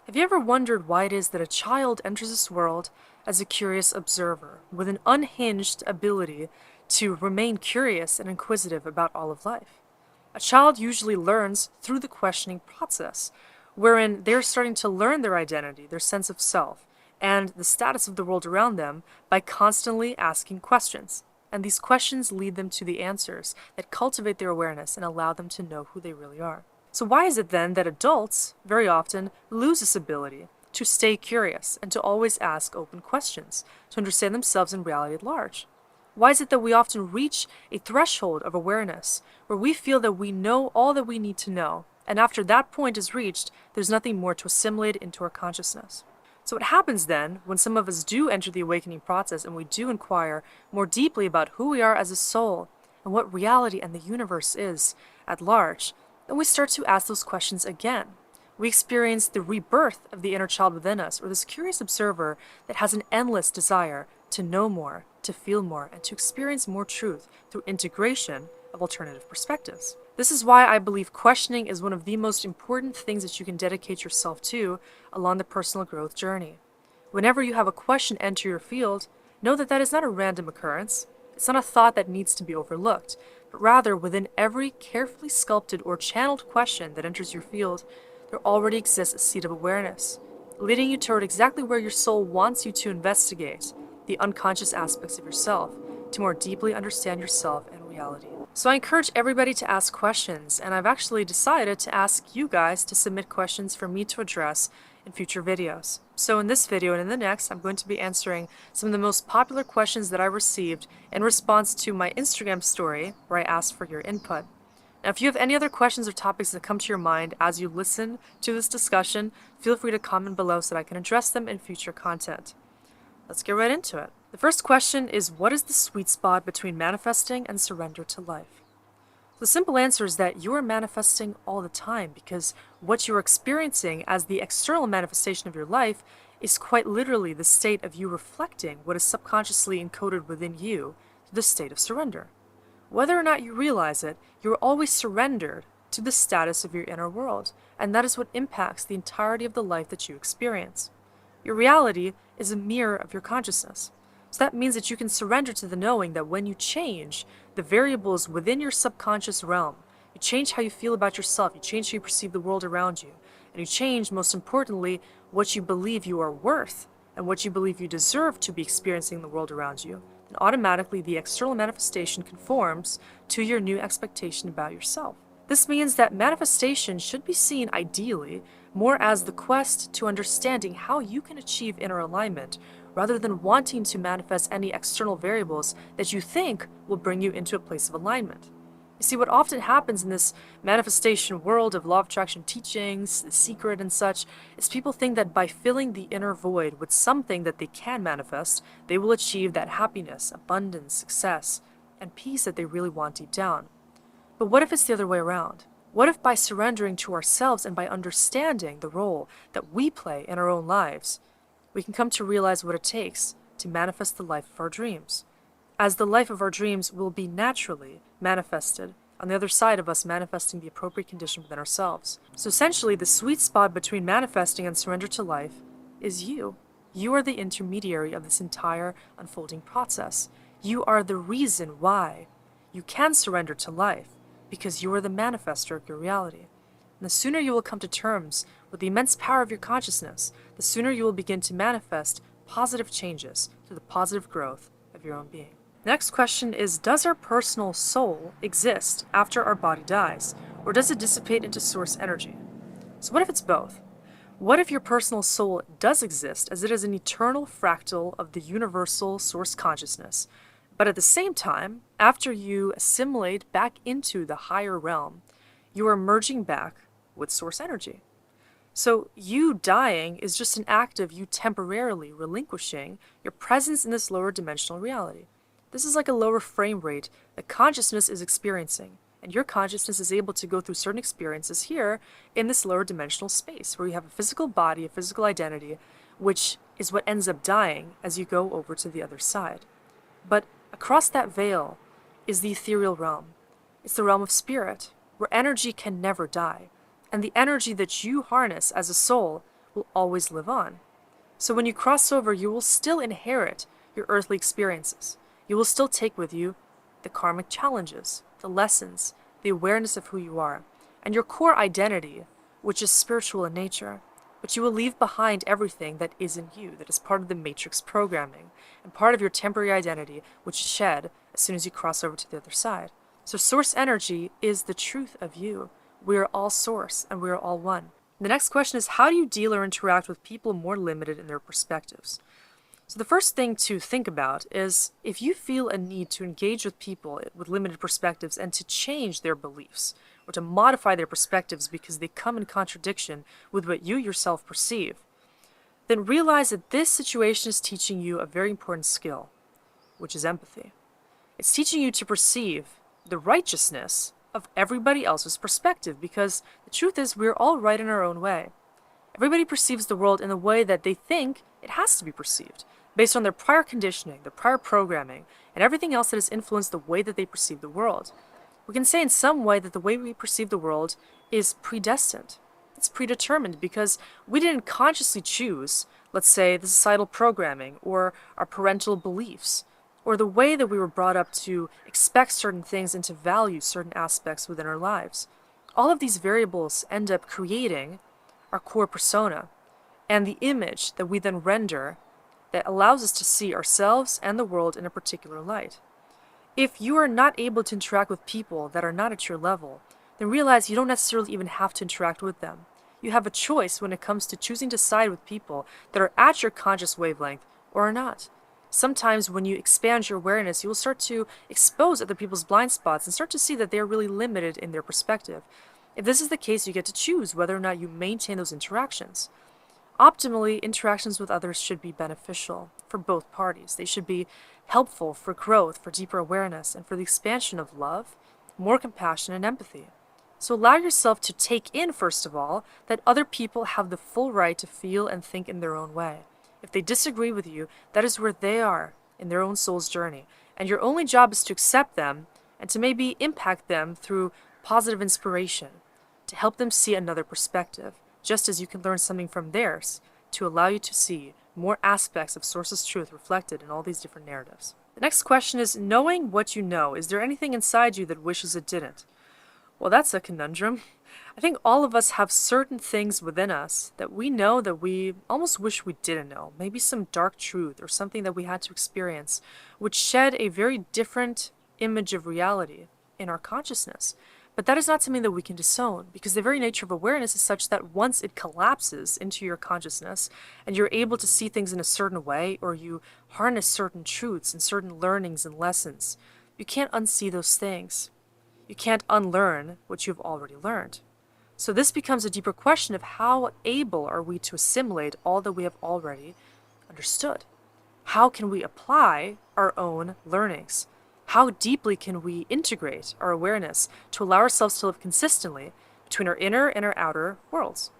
Have you ever wondered why it is that a child enters this world as a curious observer, with an unhinged ability to remain curious and inquisitive about all of life? A child usually learns through the questioning process, wherein they're starting to learn their identity, their sense of self, and the status of the world around them by constantly asking questions. And these questions lead them to the answers that cultivate their awareness and allow them to know who they really are. So why is it then that adults, very often, lose this ability to stay curious and to always ask open questions, to understand themselves and reality at large? Why is it that we often reach a threshold of awareness where we feel that we know all that we need to know, and after that point is reached, there's nothing more to assimilate into our consciousness? So what happens then, when some of us do enter the awakening process and we do inquire more deeply about who we are as a soul and what reality and the universe is at large, then we start to ask those questions again. We experience the rebirth of the inner child within us, or this curious observer that has an endless desire to know more, to feel more, and to experience more truth through integration of alternative perspectives. This is why I believe questioning is one of the most important things that you can dedicate yourself to along the personal growth journey. Whenever you have a question enter your field, know that that is not a random occurrence. It's not a thought that needs to be overlooked, but rather within every carefully sculpted or channeled question that enters your field, there already exists a seed of awareness, leading you toward exactly where your soul wants you to investigate the unconscious aspects of yourself to more deeply understand yourself and reality. So I encourage everybody to ask questions, and I've actually decided to ask you guys to submit questions for me to address in future videos. So in this video and in the next, I'm going to be answering some of the most popular questions that I received in response to my Instagram story where I asked for your input. Now, if you have any other questions or topics that come to your mind as you listen to this discussion, feel free to comment below so that I can address them in future content. Let's get right into it. The first question is, what is the sweet spot between manifesting and surrender to life? The simple answer is that you are manifesting all the time, because what you're experiencing as the external manifestation of your life is quite literally the state of you reflecting what is subconsciously encoded within you to the state of surrender. Whether or not you realize it, you're always surrendered to the status of your inner world, and that is what impacts the entirety of the life that you experience. Your reality is a mirror of your consciousness. So that means that you can surrender to the knowing that when you change the variables within your subconscious realm, you change how you feel about yourself, you change how you perceive the world around you, and you change, most importantly, what you believe you are worth and what you believe you deserve to be experiencing in the world around you, then automatically the external manifestation conforms to your new expectation about yourself. This means that manifestation should be seen, ideally, more as the quest to understanding how you can achieve inner alignment, rather than wanting to manifest any external variables that you think will bring you into a place of alignment. You see, what often happens in this manifestation world of law of attraction teachings, The Secret and such, is people think that by filling the inner void with something that they can manifest, they will achieve that happiness, abundance, success, and peace that they really want deep down. But what if it's the other way around? What if by surrendering to ourselves and by understanding the role that we play in our own lives, we can come to realize what it takes to manifest the life of our dreams, as the life of our dreams will be naturally manifested on the other side of us manifesting the appropriate condition within ourselves. So essentially, the sweet spot between manifesting and surrender to life is you. You are the intermediary of this entire unfolding process. You are the reason why you can surrender to life, because you are the manifester of your reality. And the sooner you will come to terms with the immense power of your consciousness, the sooner you will begin to manifest positive changes through the positive growth of your own being. The next question is, does our personal soul exist after our body dies, or does it dissipate into source energy? So what if it's both? What if your personal soul does exist, as it is an eternal fractal of the universal source consciousness, but at the same time, after you assimilate back into the higher realm, you are merging back with source energy? So you dying is just an act of you temporarily relinquishing your presence in this lower dimensional reality. This is like a lower frame rate that consciousness is experiencing, and your consciousness is able to go through certain experiences here in this lower dimensional space, where you have a physical body, a physical identity, which is what ends up dying as you go over to the other side. But across that veil is the ethereal realm. It's the realm of spirit, where energy can never die. And the energy that you harness as a soul will always live on. So when you cross over, you will still inherit your earthly experiences. You will still take with you the karmic challenges, the lessons, the awareness of who you are, and your core identity, which is spiritual in nature. But you will leave behind everything that isn't you, that is part of the matrix programming, and part of your temporary identity, which is shed as soon as you cross over to the other side. So source energy is the truth of you. We are all source, and we are all one. The next question is, how do you deal or interact with people more limited in their perspectives? So the first thing to think about is if you feel a need to engage with people with limited perspectives and to change their beliefs or to modify their perspectives because they come in contradiction with what you yourself perceive, then realize that this situation is teaching you a very important skill, which is empathy. It's teaching you to perceive the righteousness of everybody else's perspective, because the truth is we're all right in our own way. Everybody perceives the world in the way that they think it has to be perceived, based on their prior conditioning, their prior programming, and everything else that has influenced the way that they perceive the world. We can say in some way that the way we perceive the world is predestined. It's predetermined because we didn't consciously choose, let's say, the societal programming or our parental beliefs, or the way that we were brought up to expect certain things and to value certain aspects within our lives. All of these variables end up creating our core persona and the image that we then render that allows us to see ourselves and the world in a particular light. If you are not able to interact with people that are not at your level, then realize you don't necessarily even have to interact with them. You have a choice when it comes to choosing to side with people that are at your conscious wavelength or are not. Sometimes when you expand your awareness, you will start to expose other people's blind spots and start to see that they are really limited in their perspective. If this is the case, you get to choose whether or not you maintain those interactions. Optimally, interactions with others should be beneficial for both parties. They should be helpful for growth, for deeper awareness, and for the expansion of love, more compassion, and empathy. So allow yourself to take in, first of all, that other people have the full right to feel and think in their own way. If they disagree with you, that is where they are in their own soul's journey, and your only job is to accept them and to maybe impact them through positive inspiration, to help them see another perspective, just as you can learn something from theirs to allow you to see more aspects of Source's truth reflected in all these different narratives. The next question is, knowing what you know, is there anything inside you that wishes it didn't? Well, that's a conundrum. I think all of us have certain things within us that we know that we almost wish we didn't know. Maybe some dark truth or something that we had to experience, which shed a very different image of reality in our consciousness. But that is not something that we can disown, because the very nature of awareness is such that once it collapses into your consciousness and you're able to see things in a certain way, or you harness certain truths and certain learnings and lessons, you can't unsee those things. You can't unlearn what you've already learned. So this becomes a deeper question of how able are we to assimilate all that we have already understood? How can we apply our own learnings? How deeply can we integrate our awareness to allow ourselves to live consistently between our inner and our outer worlds?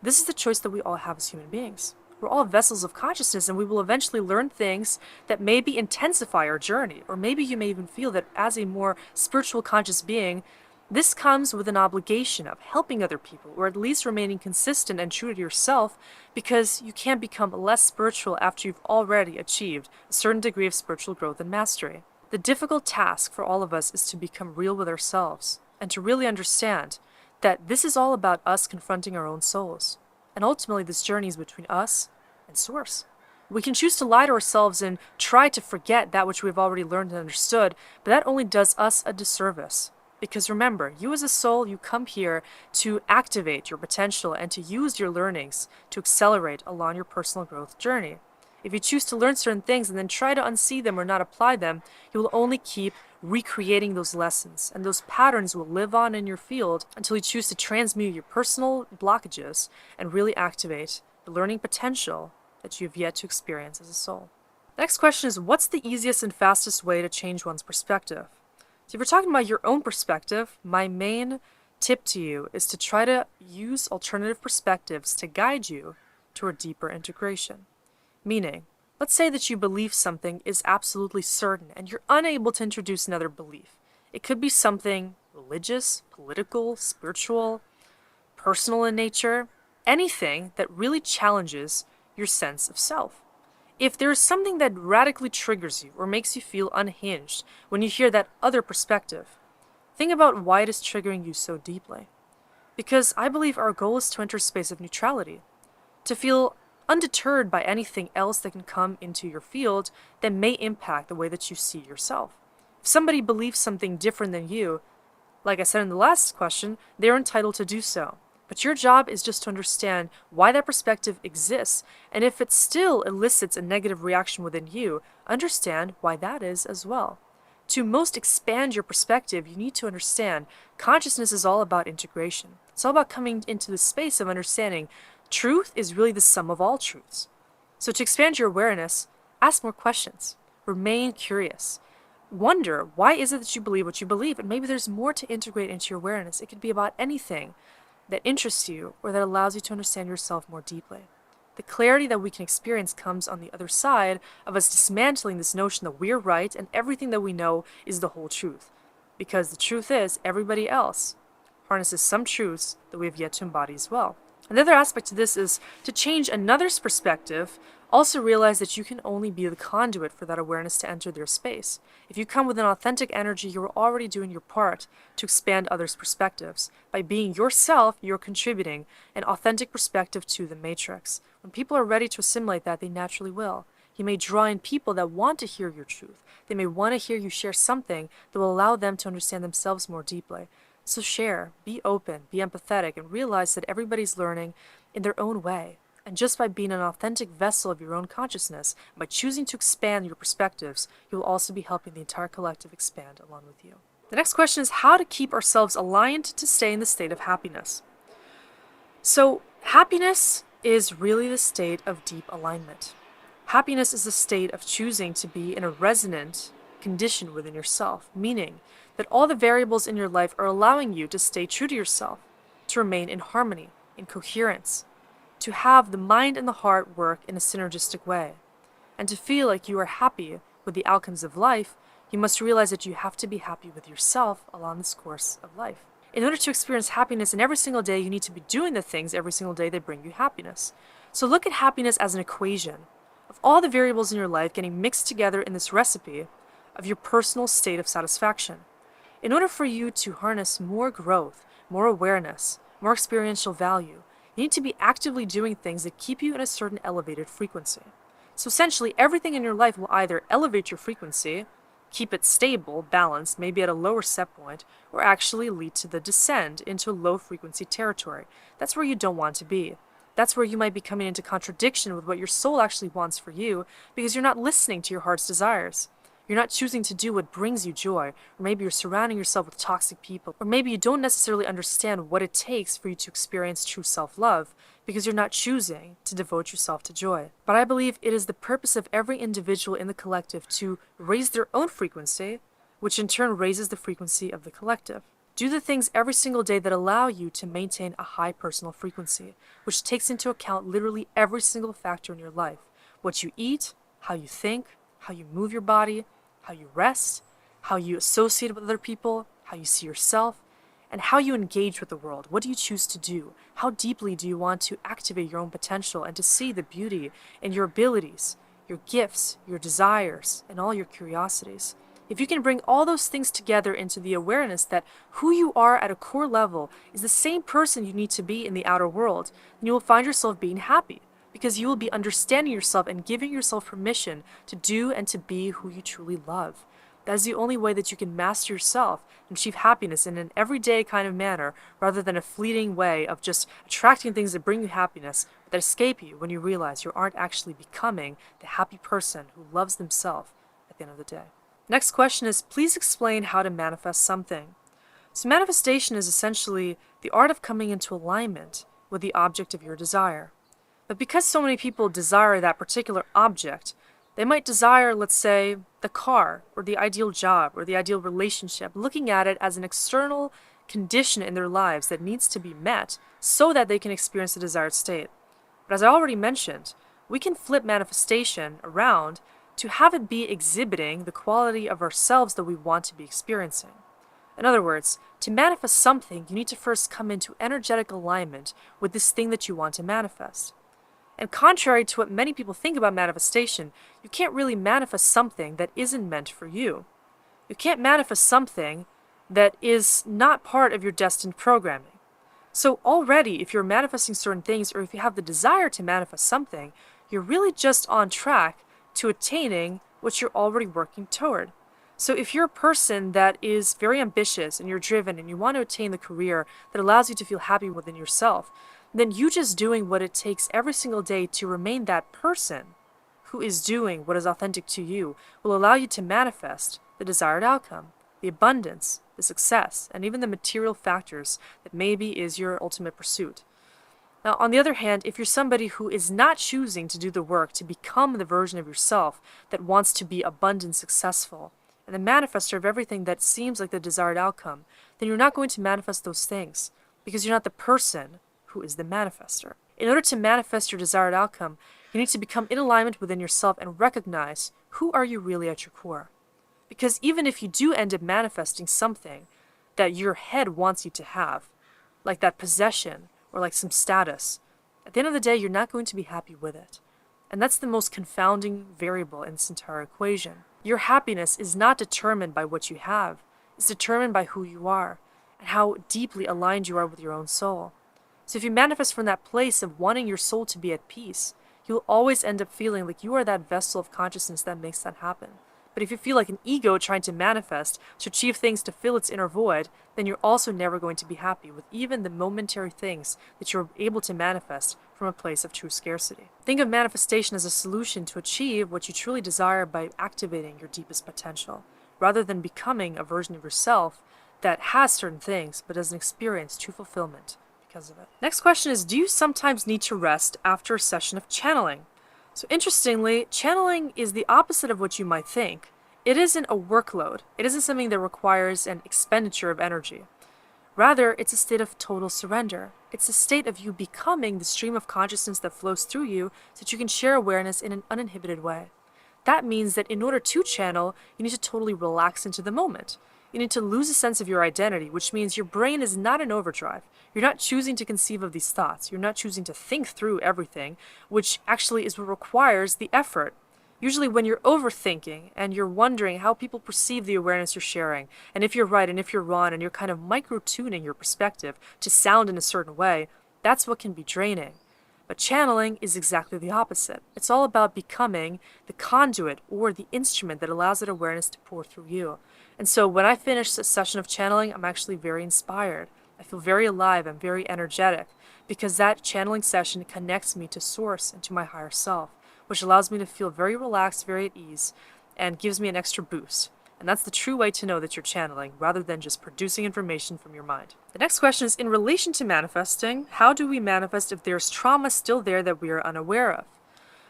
This is the choice that we all have as human beings. We're all vessels of consciousness, and we will eventually learn things that maybe intensify our journey, or maybe you may even feel that as a more spiritual conscious being, this comes with an obligation of helping other people, or at least remaining consistent and true to yourself, because you can't become less spiritual after you've already achieved a certain degree of spiritual growth and mastery. The difficult task for all of us is to become real with ourselves, and to really understand that this is all about us confronting our own souls. And ultimately, this journey is between us and Source. We can choose to lie to ourselves and try to forget that which we've already learned and understood, but that only does us a disservice. Because remember, you as a soul, you come here to activate your potential and to use your learnings to accelerate along your personal growth journey. If you choose to learn certain things and then try to unsee them or not apply them, you will only keep recreating those lessons, and those patterns will live on in your field until you choose to transmute your personal blockages and really activate the learning potential that you have yet to experience as a soul. The next question is, what's the easiest and fastest way to change one's perspective? So if you're talking about your own perspective, my main tip to you is to try to use alternative perspectives to guide you toward deeper integration. Meaning, let's say that you believe something is absolutely certain and you're unable to introduce another belief. It could be something religious, political, spiritual, personal in nature. anything that really challenges your sense of self. If there is something that radically triggers you or makes you feel unhinged when you hear that other perspective, think about why it is triggering you so deeply. Because I believe our goal is to enter a space of neutrality, to feel undeterred by anything else that can come into your field that may impact the way that you see yourself. If somebody believes something different than you, like I said in the last question, they're entitled to do so. But your job is just to understand why that perspective exists, and if it still elicits a negative reaction within you, understand why that is as well. To most expand your perspective, you need to understand consciousness is all about integration. It's all about coming into the space of understanding truth is really the sum of all truths. So to expand your awareness, ask more questions. Remain curious. Wonder, why is it that you believe what you believe? And maybe there's more to integrate into your awareness. It could be about anything that interests you or that allows you to understand yourself more deeply. The clarity that we can experience comes on the other side of us dismantling this notion that we're right and everything that we know is the whole truth. Because the truth is, everybody else harnesses some truths that we have yet to embody as well. Another aspect to this is to change another's perspective. Also realize that you can only be the conduit for that awareness to enter their space. If you come with an authentic energy, you're already doing your part to expand others' perspectives. By being yourself, you're contributing an authentic perspective to the matrix. When people are ready to assimilate that, they naturally will. You may draw in people that want to hear your truth. They may want to hear you share something that will allow them to understand themselves more deeply. So share, be open, be empathetic, and realize that everybody's learning in their own way. And just by being an authentic vessel of your own consciousness, by choosing to expand your perspectives, you will also be helping the entire collective expand along with you. The next question is how to keep ourselves aligned to stay in the state of happiness. So, happiness is really the state of deep alignment. Happiness is a state of choosing to be in a resonant condition within yourself, meaning that all the variables in your life are allowing you to stay true to yourself, to remain in harmony, in coherence, to have the mind and the heart work in a synergistic way. And to feel like you are happy with the outcomes of life, you must realize that you have to be happy with yourself along this course of life. In order to experience happiness in every single day, you need to be doing the things every single day that bring you happiness. So look at happiness as an equation of all the variables in your life getting mixed together in this recipe of your personal state of satisfaction. In order for you to harness more growth, more awareness, more experiential value, you need to be actively doing things that keep you in a certain elevated frequency. So essentially, everything in your life will either elevate your frequency, keep it stable, balanced, maybe at a lower set point, or actually lead to the descent into low frequency territory. That's where you don't want to be. That's where you might be coming into contradiction with what your soul actually wants for you because you're not listening to your heart's desires. You're not choosing to do what brings you joy, or maybe you're surrounding yourself with toxic people, or maybe you don't necessarily understand what it takes for you to experience true self-love because you're not choosing to devote yourself to joy. But I believe it is the purpose of every individual in the collective to raise their own frequency, which in turn raises the frequency of the collective. Do the things every single day that allow you to maintain a high personal frequency, which takes into account literally every single factor in your life. What you eat, how you think, how you move your body, how you rest, how you associate with other people, how you see yourself, and how you engage with the world. What do you choose to do? How deeply do you want to activate your own potential and to see the beauty in your abilities, your gifts, your desires, and all your curiosities? If you can bring all those things together into the awareness that who you are at a core level is the same person you need to be in the outer world, then you will find yourself being happy, because you will be understanding yourself and giving yourself permission to do and to be who you truly love. That is the only way that you can master yourself and achieve happiness in an everyday kind of manner, rather than a fleeting way of just attracting things that bring you happiness, but that escape you when you realize you aren't actually becoming the happy person who loves themselves at the end of the day. Next question is, please explain how to manifest something. So manifestation is essentially the art of coming into alignment with the object of your desire. But because so many people desire that particular object, they might desire, let's say, the car, or the ideal job, or the ideal relationship, looking at it as an external condition in their lives that needs to be met so that they can experience the desired state. But as I already mentioned, we can flip manifestation around to have it be exhibiting the quality of ourselves that we want to be experiencing. In other words, to manifest something, you need to first come into energetic alignment with this thing that you want to manifest. And contrary to what many people think about manifestation, you can't really manifest something that isn't meant for you. You can't manifest something that is not part of your destined programming. So already, if you're manifesting certain things, or if you have the desire to manifest something, you're really just on track to attaining what you're already working toward. So if you're a person that is very ambitious and you're driven and you want to attain the career that allows you to feel happy within yourself, then you just doing what it takes every single day to remain that person who is doing what is authentic to you will allow you to manifest the desired outcome, the abundance, the success, and even the material factors that maybe is your ultimate pursuit. Now, on the other hand, if you're somebody who is not choosing to do the work to become the version of yourself that wants to be abundant, successful, and the manifester of everything that seems like the desired outcome, then you're not going to manifest those things because you're not the person who is the manifester. In order to manifest your desired outcome, you need to become in alignment within yourself and recognize who are you really at your core. Because even if you do end up manifesting something that your head wants you to have, like that possession or like some status, at the end of the day, you're not going to be happy with it. And that's the most confounding variable in this entire equation. Your happiness is not determined by what you have. It's determined by who you are and how deeply aligned you are with your own soul. So if you manifest from that place of wanting your soul to be at peace, you'll always end up feeling like you are that vessel of consciousness that makes that happen. But if you feel like an ego trying to manifest, to achieve things to fill its inner void, then you're also never going to be happy with even the momentary things that you're able to manifest from a place of true scarcity. Think of manifestation as a solution to achieve what you truly desire by activating your deepest potential, rather than becoming a version of yourself that has certain things but doesn't experience true fulfillment because of it. Next question is, do you sometimes need to rest after a session of channeling? So interestingly, channeling is the opposite of what you might think. It isn't a workload. It isn't something that requires an expenditure of energy. Rather, it's a state of total surrender. It's a state of you becoming the stream of consciousness that flows through you so that you can share awareness in an uninhibited way. That means that in order to channel, you need to totally relax into the moment. You need to lose a sense of your identity, which means your brain is not in overdrive. You're not choosing to conceive of these thoughts. You're not choosing to think through everything, which actually is what requires the effort. Usually when you're overthinking and you're wondering how people perceive the awareness you're sharing, and if you're right and if you're wrong, and you're kind of micro-tuning your perspective to sound in a certain way, that's what can be draining. But channeling is exactly the opposite. It's all about becoming the conduit or the instrument that allows that awareness to pour through you. And so when I finish a session of channeling, I'm actually very inspired. I feel very alive. I'm very energetic because that channeling session connects me to source and to my higher self, which allows me to feel very relaxed, very at ease, and gives me an extra boost. And that's the true way to know that you're channeling, rather than just producing information from your mind. The next question is, in relation to manifesting, how do we manifest if there's trauma still there that we are unaware of?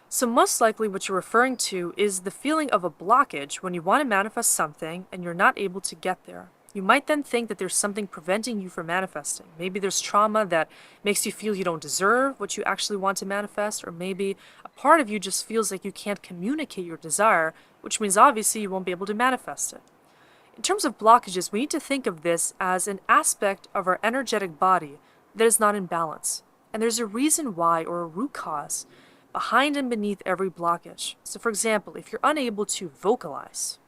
So most likely what you're referring to is the feeling of a blockage when you want to manifest something and you're not able to get there. You might then think that there's something preventing you from manifesting. Maybe there's trauma that makes you feel you don't deserve what you actually want to manifest, or maybe a part of you just feels like you can't communicate your desire, which means obviously you won't be able to manifest it. In terms of blockages, we need to think of this as an aspect of our energetic body that is not in balance. And there's a reason why, or a root cause, behind and beneath every blockage. So for example, if you're unable to vocalize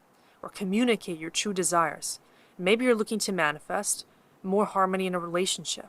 or communicate your true desires, maybe you're looking to manifest more harmony in a relationship.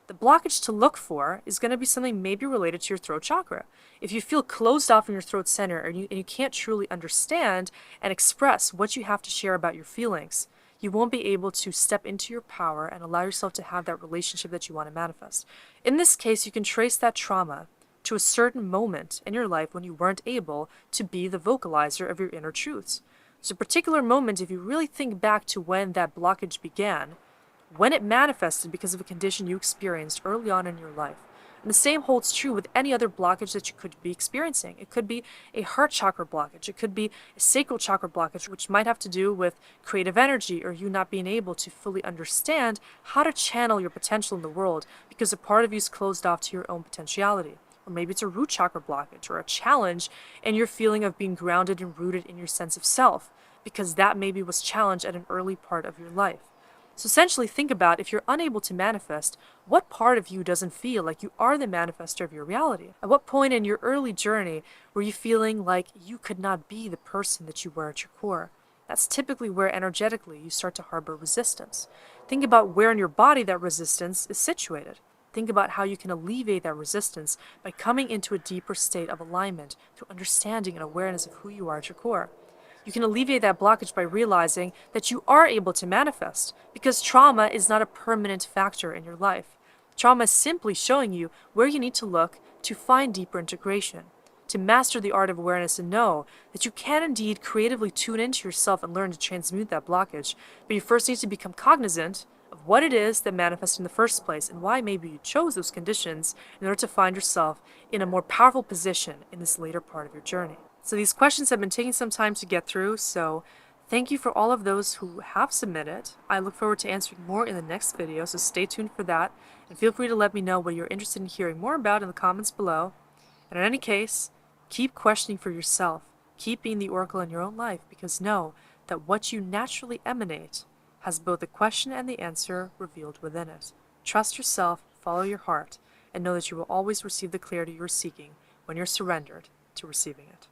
The blockage to look for is going to be something maybe related to your throat chakra. If you feel closed off in your throat center and you can't truly understand and express what you have to share about your feelings, you won't be able to step into your power and allow yourself to have that relationship that you want to manifest. In this case, you can trace that trauma to a certain moment in your life when you weren't able to be the vocalizer of your inner truths. There's a particular moment, if you really think back to when that blockage began, when it manifested because of a condition you experienced early on in your life. And the same holds true with any other blockage that you could be experiencing. It could be a heart chakra blockage. It could be a sacral chakra blockage, which might have to do with creative energy or you not being able to fully understand how to channel your potential in the world because a part of you is closed off to your own potentiality. Or maybe it's a root chakra blockage or a challenge in your feeling of being grounded and rooted in your sense of self, because that maybe was challenged at an early part of your life. So essentially, think about if you're unable to manifest, what part of you doesn't feel like you are the manifester of your reality? At what point in your early journey were you feeling like you could not be the person that you were at your core? That's typically where energetically you start to harbor resistance. Think about where in your body that resistance is situated. Think about how you can alleviate that resistance by coming into a deeper state of alignment through understanding and awareness of who you are at your core. You can alleviate that blockage by realizing that you are able to manifest, because trauma is not a permanent factor in your life. Trauma is simply showing you where you need to look to find deeper integration, to master the art of awareness and know that you can indeed creatively tune into yourself and learn to transmute that blockage. But you first need to become cognizant of what it is that manifests in the first place and why maybe you chose those conditions in order to find yourself in a more powerful position in this later part of your journey. So these questions have been taking some time to get through, so thank you for all of those who have submitted. I look forward to answering more in the next video, so stay tuned for that, and feel free to let me know what you're interested in hearing more about in the comments below. And in any case, keep questioning for yourself. Keep being the oracle in your own life, because know that what you naturally emanate has both the question and the answer revealed within it. Trust yourself, follow your heart, and know that you will always receive the clarity you're seeking when you're surrendered to receiving it.